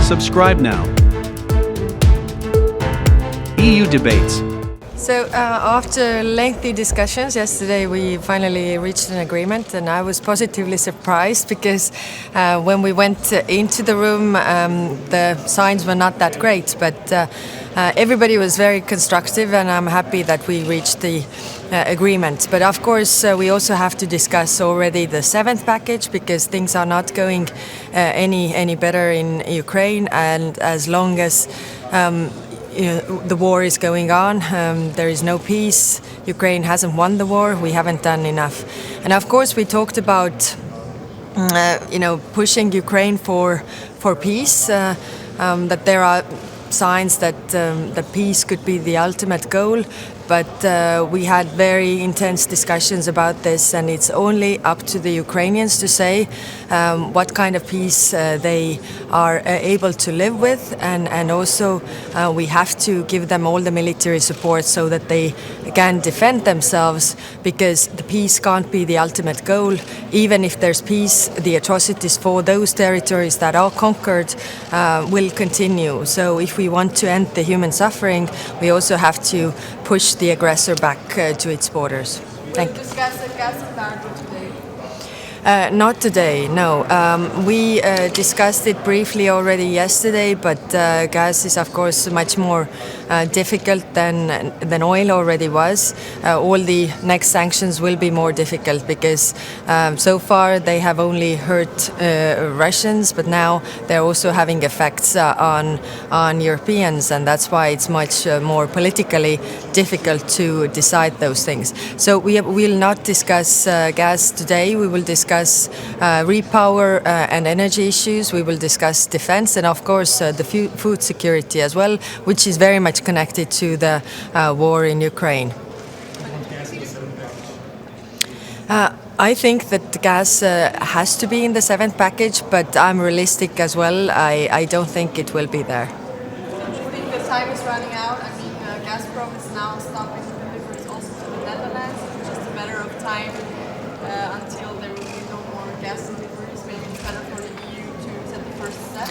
Subscribe now. EU Debates. So after lengthy discussions yesterday, we finally reached an agreement, and I was positively surprised because when we went into the room, the signs were not that great, but everybody was very constructive, and I'm happy that we reached the agreement. But of course, we also have to discuss already the seventh package, because things are not going any better in Ukraine, and as long as the war is going on, there is no peace. Ukraine hasn't won the war. We haven't done enough. And of course, we talked about pushing Ukraine for peace. That there are signs that peace could be the ultimate goal. But we had very intense discussions about this, and it's only up to the Ukrainians to say what kind of peace they are able to live with, and also we have to give them all the military support so that they can defend themselves, because the peace can't be the ultimate goal. Even if there's peace, the atrocities for those territories that are conquered will continue. So if we want to end the human suffering, we also have to push the aggressor back to its borders. Thank you. Will you discuss the gas embargo today? Not today, no. We discussed it briefly already yesterday, but gas is of course much more difficult than oil already was. All the next sanctions will be more difficult because so far they have only hurt Russians, but now they're also having effects on Europeans, and that's why it's much more politically difficult to decide those things. So we will not discuss gas today. We will discuss repower and energy issues. We will discuss defense, and of course the food security as well, which is very much connected to the war in Ukraine. I think that gas has to be in the seventh package, but I'm realistic as well. I don't think it will be there. Do you think the time is running out? I mean, Gazprom is now stopping deliveries also to the Netherlands. It's just a matter of time until there will be no more gas deliveries. Maybe it's better for the EU to set the first step.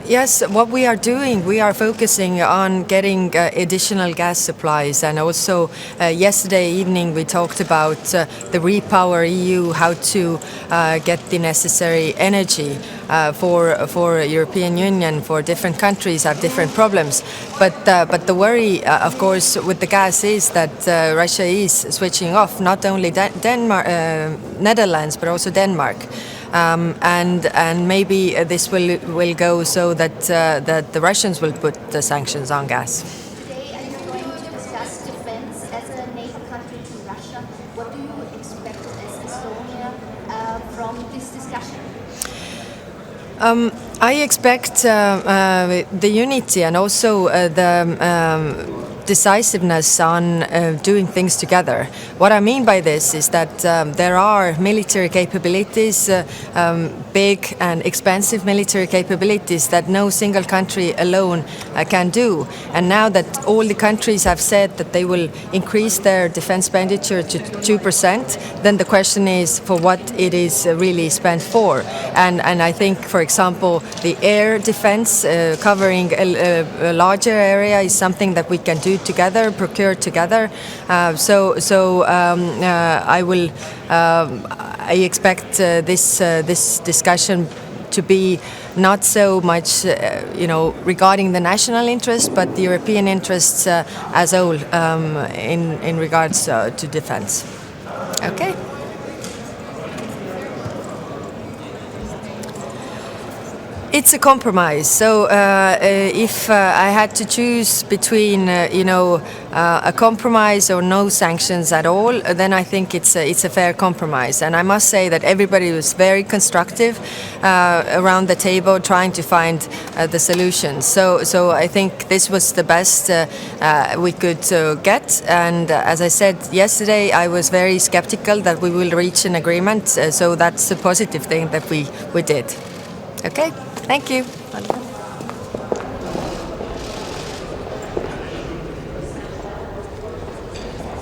Yes, what we are doing, we are focusing on getting additional gas supplies, and also yesterday evening we talked about the Repower EU, how to get the necessary energy for European Union, for different countries have different problems. But the worry, of course, with the gas is that Russia is switching off not only Netherlands but also Denmark. And maybe this will go so that the Russians will put the sanctions on gas. Today, are you going to discuss defense as a NATO country to Russia? What do you expect as Estonia from this discussion? I expect the unity and also the decisiveness on doing things together. What I mean by this is that there are military capabilities, big and expensive military capabilities that no single country alone can do. And now that all the countries have said that they will increase their defense expenditure to 2%, then the question is for what it is really spent for. And I think, for example, the air defense covering a larger area is something that we can do together, procure together. I expect this discussion to be not so much, regarding the national interest, but the European interests as a whole in regards to defense. Okay. It's a compromise. So if I had to choose between, a compromise or no sanctions at all, then I think it's a fair compromise. And I must say that everybody was very constructive around the table, trying to find the solutions. So I think this was the best we could get. And as I said yesterday, I was very skeptical that we will reach an agreement. So that's a positive thing that we did. Okay. Thank you.